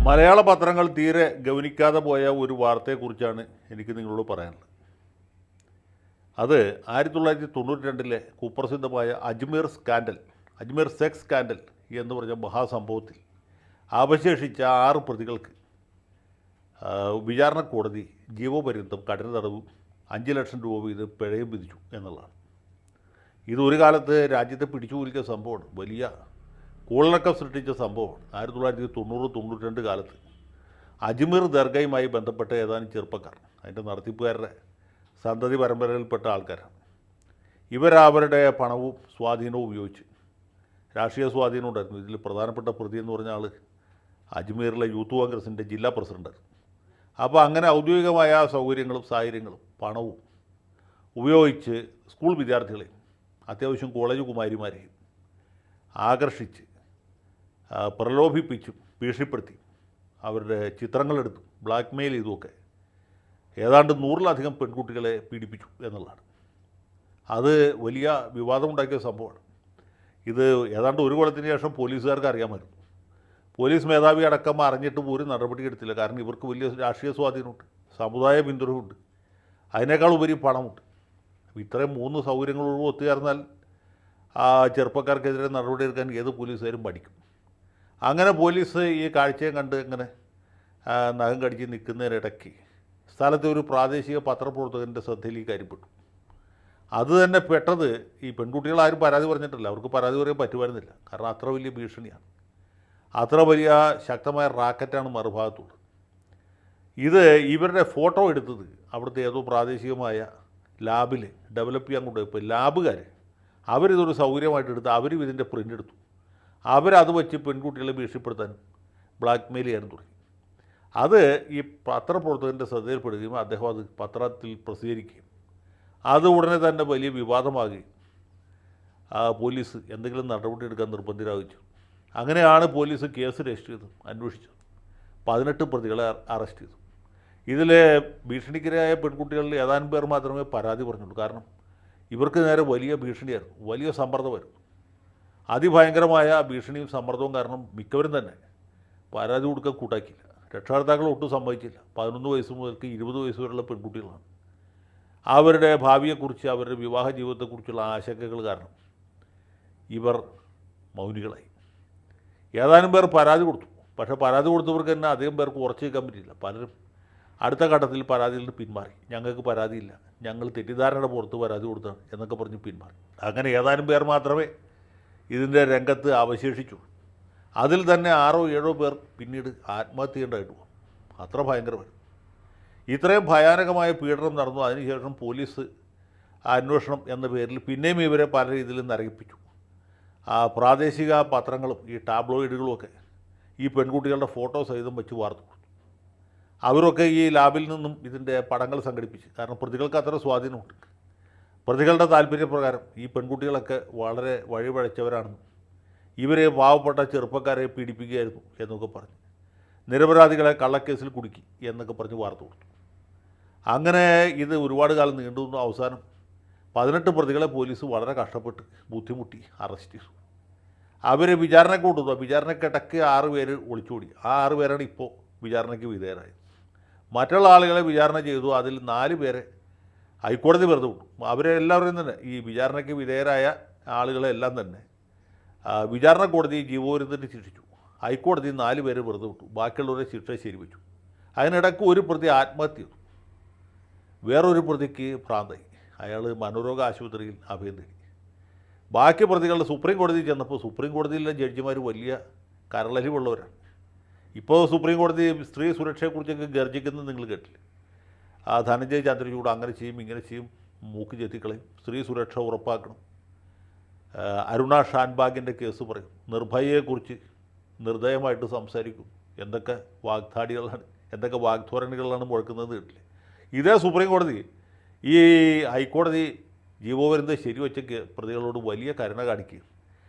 മലയാള പത്രങ്ങൾ തീരെ ഗൗനിക്കാതെ പോയ ഒരു വാർത്തയെക്കുറിച്ചാണ് എനിക്ക് നിങ്ങളോട് പറയാനുള്ളത്. അത് 1992 കുപ്രസിദ്ധമായ അജ്മീർ സെക്സ് സ്കാൻഡൽ എന്ന് പറഞ്ഞ മഹാസംഭവത്തിൽ അവശേഷിച്ച 6 പ്രതികൾക്ക് വിചാരണ കോടതി ജീവപര്യന്തം കഠിന തടവും 5 ലക്ഷം രൂപ വീതം പിഴയും വിധിച്ചു എന്നുള്ളതാണ്. ഇതൊരു കാലത്ത് രാജ്യത്തെ പിടിച്ചുകുലുക്കിയ സംഭവമാണ്. വലിയ കോളിളക്കം സൃഷ്ടിച്ച സംഭവമാണ്. 1990-92 കാലത്ത് അജ്മീർ ദർഗയുമായി ബന്ധപ്പെട്ട ഏതാനും ചെറുപ്പക്കാർ, അതിൻ്റെ നടത്തിപ്പുകാരുടെ സന്തതി പരമ്പരയിൽപ്പെട്ട ആൾക്കാരാണ്. ഇവരവരുടെ പണവും സ്വാധീനവും ഉപയോഗിച്ച്, രാഷ്ട്രീയ സ്വാധീനം ഉണ്ടായിരുന്നു. ഇതിൽ പ്രധാനപ്പെട്ട പ്രതി എന്ന് പറഞ്ഞ ആൾ അജ്മീറിലെ യൂത്ത് കോൺഗ്രസിൻ്റെ ജില്ലാ പ്രസിഡൻ്റാണ്. അപ്പോൾ അങ്ങനെ ഔദ്യോഗികമായ സൗകര്യങ്ങളും സാഹചര്യങ്ങളും പണവും ഉപയോഗിച്ച് സ്കൂൾ വിദ്യാർത്ഥികളെയും അത്യാവശ്യം കോളേജ് കുമാരിമാരെയും ആകർഷിച്ച് പ്രലോഭിപ്പിച്ചും ഭീഷണിപ്പെടുത്തി അവരുടെ ചിത്രങ്ങളെടുത്തും ബ്ലാക്ക് മെയിൽ ചെയ്തുമൊക്കെ ഏതാണ്ട് 100-ലധികം പെൺകുട്ടികളെ പീഡിപ്പിച്ചു എന്നുള്ളതാണ്. അത് വലിയ വിവാദമുണ്ടാക്കിയ സംഭവമാണ്. ഇത് ഏതാണ്ട് ഒരു കൊല്ലത്തിന് ശേഷം പോലീസുകാർക്ക് അറിയാമായിരുന്നു. പോലീസ് മേധാവി അടക്കം അറിഞ്ഞിട്ട് ഒരു നടപടി എടുത്തില്ല. കാരണം ഇവർക്ക് വലിയ രാഷ്ട്രീയ സ്വാധീനമുണ്ട്, സമുദായ പിന്തുണയുണ്ട്, അതിനേക്കാൾ ഉപരി പണമുണ്ട്. ഇത്രയും 3 സൗകര്യങ്ങളോട് ഒത്തുചേർന്നാൽ ആ ചെറുപ്പക്കാർക്കെതിരെ നടപടിയെടുക്കാൻ ഏത് പോലീസുകാരും പഠിക്കും. അങ്ങനെ പോലീസ് ഈ കാഴ്ചയും കണ്ട് ഇങ്ങനെ നഖം കടിച്ച് നിൽക്കുന്നതിനിടയ്ക്ക് സ്ഥലത്തെ ഒരു പ്രാദേശിക പത്രപ്രവർത്തകൻ്റെ ശ്രദ്ധയിൽ ഈ കാര്യപ്പെട്ടു. അത് തന്നെ പെട്ടത് ഈ പെൺകുട്ടികളാരും പരാതി പറഞ്ഞിട്ടില്ല. അവർക്ക് പരാതി പറയാൻ പറ്റുമായിരുന്നില്ല. കാരണം അത്ര വലിയ ഭീഷണിയാണ്, അത്ര വലിയ ശക്തമായ റാക്കറ്റാണ് മറുഭാഗത്തുള്ളത്. ഇത് ഇവരുടെ ഫോട്ടോ എടുത്തത് അവിടുത്തെ ഏതോ പ്രാദേശികമായ ലാബിൽ ഡെവലപ്പ് ചെയ്യാൻ കൊണ്ടുപോയപ്പോൾ ലാബുകാർ അവരിതൊരു സൗകര്യമായിട്ട് എടുത്ത് അവരും ഇതിൻ്റെ പ്രിൻ്റ് എടുത്തു. അവരത് വെച്ച് പെൺകുട്ടികളെ ഭീഷണിപ്പെടുത്താനും ബ്ലാക്ക് മെയിൽ ചെയ്യാനും തുടങ്ങി. അത് ഈ പത്രപ്രവർത്തകൻ്റെ ശ്രദ്ധയിൽപ്പെടുകയും അദ്ദേഹം അത് പത്രത്തിൽ പ്രസിദ്ധീകരിക്കുകയും അത് ഉടനെ തന്നെ വലിയ വിവാദമാകുകയും പോലീസ് എന്തെങ്കിലും നടപടി എടുക്കാൻ നിർബന്ധിതരാകുകയും. അങ്ങനെയാണ് പോലീസ് കേസ് രജിസ്റ്റർ ചെയ്തു അന്വേഷിച്ചത്. 18 പ്രതികളെ അറസ്റ്റ് ചെയ്തു. ഇതിൽ ഭീഷണിക്കിരയായ പെൺകുട്ടികളിൽ ഏതാനും പേർ മാത്രമേ പരാതി പറഞ്ഞുള്ളൂ. കാരണം ഇവർക്ക് നേരെ വലിയ ഭീഷണിയായിരുന്നു, വലിയ സമ്മർദ്ദമായിരുന്നു. അതിഭയങ്കരമായ ഭീഷണിയും സമ്മർദ്ദവും കാരണം മിക്കവരും തന്നെ പരാതി കൊടുക്കാൻ കൂട്ടാക്കിയില്ല. രക്ഷകർത്താക്കൾ ഒട്ടും സമ്മതിച്ചില്ല. 11 വയസ്സ് മുതൽക്ക് 20 വയസ്സ് വരെയുള്ള പെൺകുട്ടികളാണ്. അവരുടെ ഭാവിയെക്കുറിച്ച്, അവരുടെ വിവാഹ ജീവിതത്തെക്കുറിച്ചുള്ള ആശങ്കകൾ കാരണം ഇവർ മൗനികളായി. ഏതാനും പേർ പരാതി കൊടുത്തു. പക്ഷേ പരാതി കൊടുത്തവർക്ക് തന്നെ അധികം പേർക്ക് ഉറച്ചു നിൽക്കാൻ പറ്റിയില്ല. പലരും അടുത്ത ഘട്ടത്തിൽ പരാതിയിൽ നിന്ന് പിന്മാറി. ഞങ്ങൾക്ക് പരാതിയില്ല, ഞങ്ങൾ തെറ്റിദ്ധാരണയുടെ പുറത്ത് പരാതി കൊടുത്താണ് എന്നൊക്കെ പറഞ്ഞ് പിന്മാറി. അങ്ങനെ ഏതാനും പേർ മാത്രമേ ഇതിൻ്റെ രംഗത്ത് അവശേഷിച്ചു. അതിൽ തന്നെ 6-7 പേർ പിന്നീട് ആത്മഹത്യ ചെയ്യേണ്ടതായിട്ട് പോകും. അത്ര ഭയങ്കരമായി. ഇത്രയും ഭയാനകമായ പീഡനം നടന്നു. അതിനുശേഷം പോലീസ് അന്വേഷണം എന്ന പേരിൽ പിന്നെയും ഇവരെ പല രീതിയിലും നരകിപ്പിച്ചു. പ്രാദേശിക പത്രങ്ങളും ഈ ടാബ്ലോയിഡുകളുമൊക്കെ ഈ പെൺകുട്ടികളുടെ ഫോട്ടോ സഹിതം വെച്ച് വാർത്തു കൊടുത്തു. അവരൊക്കെ ഈ ലാബിൽ നിന്നും ഇതിൻ്റെ പടങ്ങൾ സംഘടിപ്പിച്ച്, കാരണം പ്രതികൾക്ക് അത്ര സ്വാധീനമുണ്ട്. പ്രതികളുടെ താല്പര്യപ്രകാരം ഈ പെൺകുട്ടികളൊക്കെ വളരെ വഴിപഴച്ചവരാണെന്നും ഇവരെ പാവപ്പെട്ട ചെറുപ്പക്കാരെ പീഡിപ്പിക്കുകയായിരുന്നു എന്നൊക്കെ പറഞ്ഞ് നിരപരാധികളെ കള്ളക്കേസിൽ കുടുക്കി എന്നൊക്കെ പറഞ്ഞ് വാർത്ത കൊടുത്തു. അങ്ങനെ ഇത് ഒരുപാട് കാലം നീണ്ടുനിന്നു. അവസാനം 18 പ്രതികളെ പോലീസ് വളരെ കഷ്ടപ്പെട്ട് ബുദ്ധിമുട്ടി അറസ്റ്റ് ചെയ്തു. അവരെ വിചാരണയ്ക്ക് കൊണ്ടുവന്നു. വിചാരണക്കിടയ്ക്ക് 6 പേര് ഒളിച്ചോടി. ആ 6 പേരാണ് ഇപ്പോൾ വിചാരണയ്ക്ക് വിധേയരായത്. മറ്റുള്ള ആളുകളെ വിചാരണ ചെയ്തു. അതിൽ 4 പേരെ ഹൈക്കോടതി വെറുതെ വിട്ടു. അവരെല്ലാവരെയും തന്നെ, ഈ വിചാരണയ്ക്ക് വിധേയരായ ആളുകളെല്ലാം തന്നെ വിചാരണ കോടതി ജീവപര്യന്തത്തിന് ശിക്ഷിച്ചു. ഹൈക്കോടതി 4 പേരെ വെറുതെ വിട്ടു. ബാക്കിയുള്ളവരെ ശിക്ഷ ശരിവെച്ചു. അതിനിടയ്ക്ക് ഒരു പ്രതി ആത്മഹത്യ ചെയ്തു. വേറൊരു പ്രതിക്ക് ഭ്രാന്തായി. അയാൾ മനോരോഗ ആശുപത്രിയിൽ അഭയം തേടി. ബാക്കി പ്രതികളുടെ സുപ്രീം കോടതിയിൽ ചെന്നപ്പോൾ സുപ്രീം കോടതിയിലെ ജഡ്ജിമാർ വലിയ കരളലിവുള്ളവരാണ്. ഇപ്പോൾ സുപ്രീം കോടതി സ്ത്രീ സുരക്ഷയെക്കുറിച്ചൊക്കെ ഗർജിക്കുന്നത് നിങ്ങൾ കേട്ടില്ല. ധനഞ്ജയ് ചന്ദ്രചൂഡ് അങ്ങനെ ചെയ്യും, ഇങ്ങനെ ചെയ്യും, മൂക്ക് ചെത്തിക്കളയും, സ്ത്രീ സുരക്ഷ ഉറപ്പാക്കണം. അരുണ ഷാൻബാഗിൻ്റെ കേസ് പറയും, നിർഭയയെക്കുറിച്ച് നിർദ്ദയമായിട്ട് സംസാരിക്കും. എന്തൊക്കെ വാഗ്ദാടികളാണ്, എന്തൊക്കെ വാഗ്ധോരണികളാണ് മുഴക്കുന്നത് കേട്ടില്ലേ. ഇതേ സുപ്രീം കോടതി ഈ ഹൈക്കോടതി ജീവപര്യന്തം ശരിവെച്ച പ്രതികളോട് വലിയ കരുണ കാണിക്കുകയും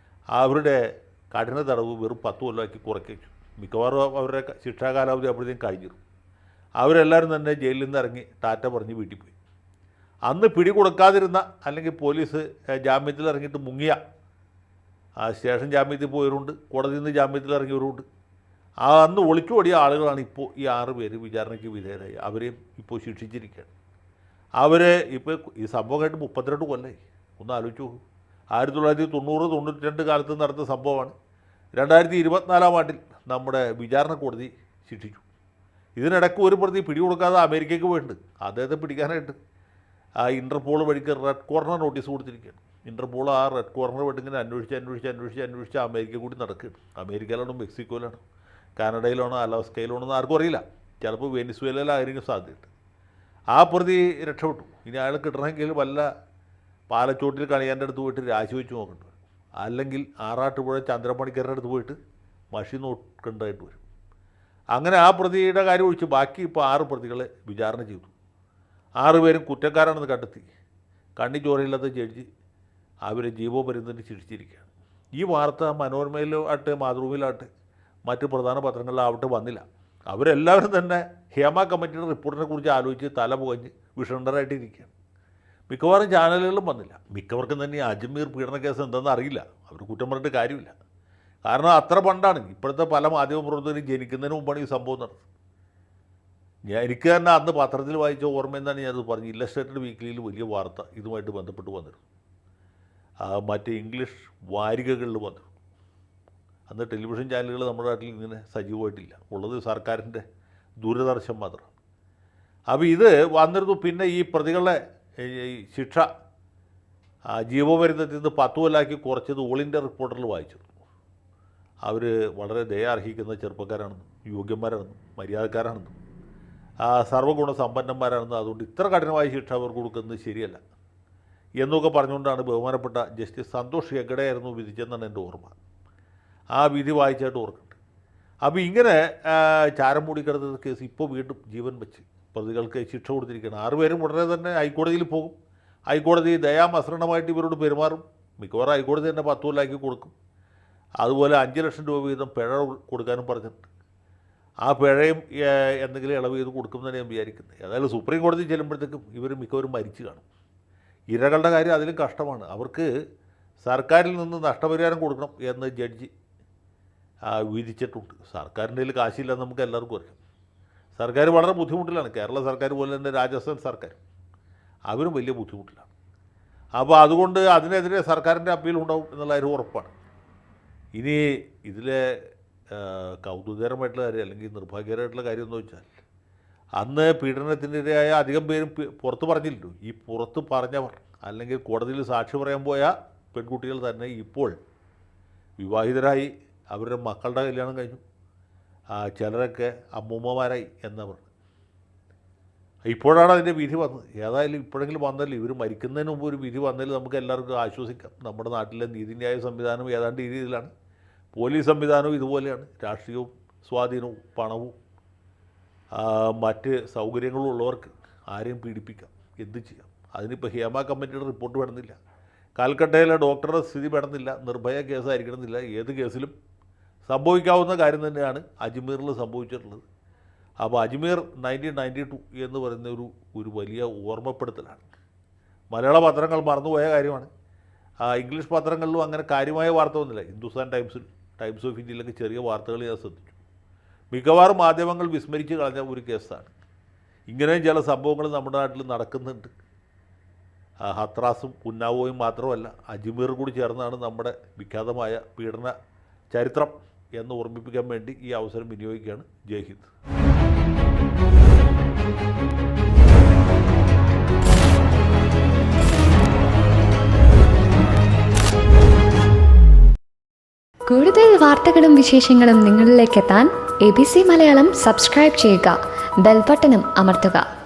അവരുടെ കഠിന തടവ് വെറും 10 കൊല്ലമാക്കി കുറയ്ക്കും. മിക്കവാറും അവരുടെ ശിക്ഷാ കാലാവധി അപ്പോഴത്തേക്കും കഴിഞ്ഞിരുന്നു. അവരെല്ലാവരും തന്നെ ജയിലിൽ നിന്ന് ഇറങ്ങി ടാറ്റ പറഞ്ഞ് വീട്ടിൽ പോയി. അന്ന് പിടികൊടുക്കാതിരുന്ന, അല്ലെങ്കിൽ പോലീസ് ജാമ്യത്തിൽ ഇറങ്ങിയിട്ട് മുങ്ങിയ, സ്റ്റേഷൻ ജാമ്യത്തിൽ പോയവരുണ്ട്, കോടതിയിൽ നിന്ന് ജാമ്യത്തിൽ ഇറങ്ങിയവരുണ്ട്. അന്ന് ഒളിച്ചോടിയ ആളുകളാണ് ഇപ്പോൾ ഈ 6 പേര് വിചാരണയ്ക്ക് വിധേയരായി. അവരെയും ഇപ്പോൾ ശിക്ഷിച്ചിരിക്കുകയാണ്. അവർ ഇപ്പോൾ ഈ സംഭവം കഴിഞ്ഞിട്ട് 32 കൊല്ലമായി. ഒന്ന് ആലോചിച്ച് നോക്കൂ. 1990-92 കാലത്ത് നടന്ന സംഭവമാണ്. 2024 ആണ്ടിൽ നമ്മുടെ വിചാരണ കോടതി ശിക്ഷിച്ചു. ഇതിനിടയ്ക്ക് ഒരു പ്രതി പിടികൊടുക്കാതെ അമേരിക്കയ്ക്ക് പോയിട്ടുണ്ട്. അദ്ദേഹത്തെ പിടിക്കാനായിട്ട് ഇൻ്റർപോൾ വഴിക്ക് റെഡ് കോർണർ നോട്ടീസ് കൊടുത്തിരിക്കുകയാണ്. ഇൻ്റർപോൾ ആ റെഡ് കോർണർ വഴി ഇങ്ങനെ അന്വേഷിച്ച് അമേരിക്ക കൂടി നടക്കുകയാണ്. അമേരിക്കയിലാണോ മെക്സിക്കോയിലാണോ കാനഡയിലാണോ അലാസ്കയിലാണോ എന്ന് ആർക്കും അറിയില്ല. ചിലപ്പോൾ വെനിസ്വേലയിലായിരിക്കും സാധ്യത. ആ പ്രതി രക്ഷപ്പെട്ടു. ഇനി അയാൾ കിട്ടണമെങ്കിൽ വല്ല പാലച്ചോട്ടിൽ കണിയാൻ്റെ അടുത്ത് പോയിട്ട് രാജിവെച്ച് നോക്കേണ്ടി വരും. അല്ലെങ്കിൽ ആറാട്ടുപുഴ ചന്ദ്രമണിക്കരുടെ അടുത്ത് പോയിട്ട് മഷി നോക്കേണ്ടതായിട്ട് വരും. അങ്ങനെ ആ പ്രതിയുടെ കാര്യം ഒഴിച്ച് ബാക്കി ഇപ്പോൾ 6 പ്രതികളെ വിചാരണ ചെയ്തു. 6 പേരും കുറ്റക്കാരാണെന്ന് കണ്ടെത്തി കണ്ണി ചോരയില്ലാത്ത ജഡ്ജി അവരെ ജീവപര്യന്തത്തിന് ശിക്ഷിച്ചിരിക്കുകയാണ്. ഈ വാർത്ത മനോരമയിലാവട്ടെ മാതൃഭൂമിയിലാവട്ടെ മറ്റ് പ്രധാന പത്രങ്ങളിലാവട്ടെ വന്നില്ല. അവരെല്ലാവരും തന്നെ ഹേമ കമ്മിറ്റിയുടെ റിപ്പോർട്ടിനെ കുറിച്ച് ആലോചിച്ച് തല പുകഞ്ഞ് വിഷണ്ടരായിട്ടിരിക്കുകയാണ്. മിക്കവാറും ചാനലുകളിലും വന്നില്ല. മിക്കവർക്കും തന്നെ അജ്മീർ പീഡന കേസ് എന്തെന്ന് അറിയില്ല. അവർ കുറ്റം പറഞ്ഞിട്ട് കാര്യമില്ല. കാരണം അത്ര പണ്ടാണ്. ഇപ്പോഴത്തെ പല മാധ്യമപ്രവർത്തകരും ജനിക്കുന്നതിന് മുമ്പാണ് ഈ സംഭവം നടന്നത്. എനിക്ക് തന്നെ അന്ന് പത്രത്തിൽ വായിച്ച ഓർമ്മ എന്താണ് ഞാനത് പറഞ്ഞു. ഇല്ലസ്ട്രേറ്റഡ് വീക്ക്ലിയിൽ വലിയ വാർത്ത ഇതുമായിട്ട് ബന്ധപ്പെട്ട് വന്നിരുന്നു. മറ്റ് ഇംഗ്ലീഷ് വാരികകളിൽ വന്നിരുന്നു. അന്ന് ടെലിവിഷൻ ചാനലുകൾ നമ്മുടെ നാട്ടിൽ ഇങ്ങനെ സജീവമായിട്ടില്ല. ഉള്ളത് സർക്കാരിൻ്റെ ദൂരദർശൻ മാത്രമാണ്. അപ്പോൾ ഇത് വന്നിരുന്നു. പിന്നെ ഈ പ്രതികളെ ശിക്ഷ ജീവപര്യന്തത്തിൽ നിന്ന് 10 കൊല്ലമാക്കി കുറച്ചത് ഓൾ ഇന്ത്യ റിപ്പോർട്ടറിൽ വായിച്ചിരുന്നു. അവർ വളരെ ദയ അർഹിക്കുന്ന ചെറുപ്പക്കാരാണെന്നും യോഗ്യന്മാരാണെന്നും മര്യാദക്കാരാണെന്നും സർവ്വഗുണ സമ്പന്നന്മാരാണെന്നും അതുകൊണ്ട് ഇത്ര കഠിനമായ ശിക്ഷ അവർ കൊടുക്കുന്നത് ശരിയല്ല എന്നൊക്കെ പറഞ്ഞുകൊണ്ടാണ് ബഹുമാനപ്പെട്ട ജസ്റ്റിസ് സന്തോഷ് ഹെഗ്ഡെയായിരുന്നു വിധിച്ചെന്നാണ് എൻ്റെ ഓർമ്മ. ആ വിധി വായിച്ചായിട്ട് ഓർക്കുന്നുണ്ട്. അപ്പോൾ ഇങ്ങനെ ചാരം മൂടിക്കിടന്ന കേസ് ഇപ്പോൾ വീണ്ടും ജീവൻ വെച്ച് പ്രതികൾക്ക് ശിക്ഷ കൊടുത്തിരിക്കുകയാണ്. 6 പേരും ഉടനെ തന്നെ ഹൈക്കോടതിയിൽ പോകും. ഹൈക്കോടതി ദയാമസൃണമായിട്ട് ഇവരോട് പെരുമാറും. മിക്കവാറും ഹൈക്കോടതി തന്നെ 10 കൊല്ലമാക്കി കൊടുക്കും. അതുപോലെ 5 ലക്ഷം രൂപ വീതം പിഴ കൊടുക്കാനും പറഞ്ഞിട്ടുണ്ട്. ആ പിഴയും എന്തെങ്കിലും ഇളവ് ചെയ്ത് കൊടുക്കുമെന്നാണ് ഞാൻ വിചാരിക്കുന്നത്. ഏതായാലും സുപ്രീം കോടതി ചെല്ലുമ്പോഴത്തേക്കും ഇവർ മിക്കവരും മരിച്ചു കാണും. ഇരകളുടെ കാര്യം അതിലും കഷ്ടമാണ്. അവർക്ക് സർക്കാരിൽ നിന്ന് നഷ്ടപരിഹാരം കൊടുക്കണം എന്ന് ജഡ്ജി വിധിച്ചിട്ടുണ്ട്. സർക്കാരിൻ്റെ കയ്യിൽ കാശില്ലെന്ന് നമുക്ക് എല്ലാവർക്കും അറിയാം. സർക്കാർ വളരെ ബുദ്ധിമുട്ടിലാണ്. കേരള സർക്കാർ പോലെ തന്നെ രാജസ്ഥാൻ സർക്കാർ അവരും വലിയ ബുദ്ധിമുട്ടിലാണ്. അപ്പോൾ അതുകൊണ്ട് അതിനെതിരെ സർക്കാരിൻ്റെ അപ്പീൽ ഉണ്ടാവും എന്നുള്ള കാര്യം ഉറപ്പാണ്. ഇനി ഇതിലെ കൗതുകകരമായിട്ടുള്ള കാര്യം അല്ലെങ്കിൽ നിർഭാഗ്യകരമായിട്ടുള്ള കാര്യം എന്ന് വെച്ചാൽ അന്ന് പീഡനത്തിനിരയായ അധികം പേരും പുറത്ത് പറഞ്ഞില്ലല്ലോ. ഈ പുറത്ത് പറഞ്ഞവർ അല്ലെങ്കിൽ കോടതിയിൽ സാക്ഷി പറയാൻ പോയ പെൺകുട്ടികൾ തന്നെ ഇപ്പോൾ വിവാഹിതരായി അവരുടെ മക്കളുടെ കല്യാണം കഴിഞ്ഞു. ചിലരൊക്കെ അമ്മൂമ്മമാരായി എന്നവർ. ഇപ്പോഴാണ് അതിൻ്റെ വിധി വന്നത്. ഏതായാലും ഇപ്പോഴെങ്കിലും വന്നല്ലോ. ഇവർ മരിക്കുന്നതിന് മുമ്പ് ഒരു വിധി വന്നതിൽ നമുക്ക് എല്ലാവർക്കും ആശ്വസിക്കാം. നമ്മുടെ നാട്ടിലെ നീതിന്യായ സംവിധാനം ഏതാണ്ട് ഈ രീതിയിലാണ്. പോലീസ് സംവിധാനവും ഇതുപോലെയാണ്. രാഷ്ട്രീയവും സ്വാധീനവും പണവും മറ്റ് സൗകര്യങ്ങളും ഉള്ളവർക്ക് ആരെയും പീഡിപ്പിക്കാം, എന്ത് ചെയ്യാം. അതിനിപ്പോൾ ഹേമ കമ്മിറ്റിയുടെ റിപ്പോർട്ട് വേണമെന്നില്ല, കാൽക്കട്ടയിലെ ഡോക്ടറുടെ സ്ഥിതി വേണമെന്നില്ല, നിർഭയ കേസായിരിക്കണമെന്നില്ല. ഏത് കേസിലും സംഭവിക്കാവുന്ന കാര്യം തന്നെയാണ് അജ്മീറിൽ സംഭവിച്ചിട്ടുള്ളത്. അപ്പോൾ അജ്മീർ 1992 എന്ന് പറയുന്ന ഒരു വലിയ ഓർമ്മപ്പെടുത്തലാണ്. മലയാള പത്രങ്ങൾ മറന്നുപോയ കാര്യമാണ്. ഇംഗ്ലീഷ് പത്രങ്ങളിലും അങ്ങനെ കാര്യമായ വാർത്ത വന്നില്ല. ഹിന്ദുസ്ഥാൻ ടൈംസിൽ, ടൈംസ് ഓഫ് ഇന്ത്യയിലൊക്കെ ചെറിയ വാർത്തകൾ ഞാൻ ശ്രദ്ധിച്ചു. മിക്കവാറും മാധ്യമങ്ങൾ വിസ്മരിച്ച് കളഞ്ഞ ഒരു കേസാണ്. ഇങ്ങനെയും ചില സംഭവങ്ങൾ നമ്മുടെ നാട്ടിൽ നടക്കുന്നുണ്ട്. ഹത്രാസും ഉന്നാവോയും മാത്രമല്ല, അജ്മീർ കൂടി ചേർന്നാണ് നമ്മുടെ വിഖ്യാതമായ പീഡന ചരിത്രം എന്ന് ഓർമ്മിപ്പിക്കാൻ വേണ്ടി ഈ അവസരം വിനിയോഗിക്കുകയാണ്. ജയ് ഹിന്ദ്. കൂടുതൽ വാർത്തകളും വിശേഷങ്ങളും നിങ്ങളിലേക്ക് എത്താൻ ABC മലയാളം സബ്സ്ക്രൈബ് ചെയ്യുക, ബെൽ ബട്ടണും അമർത്തുക.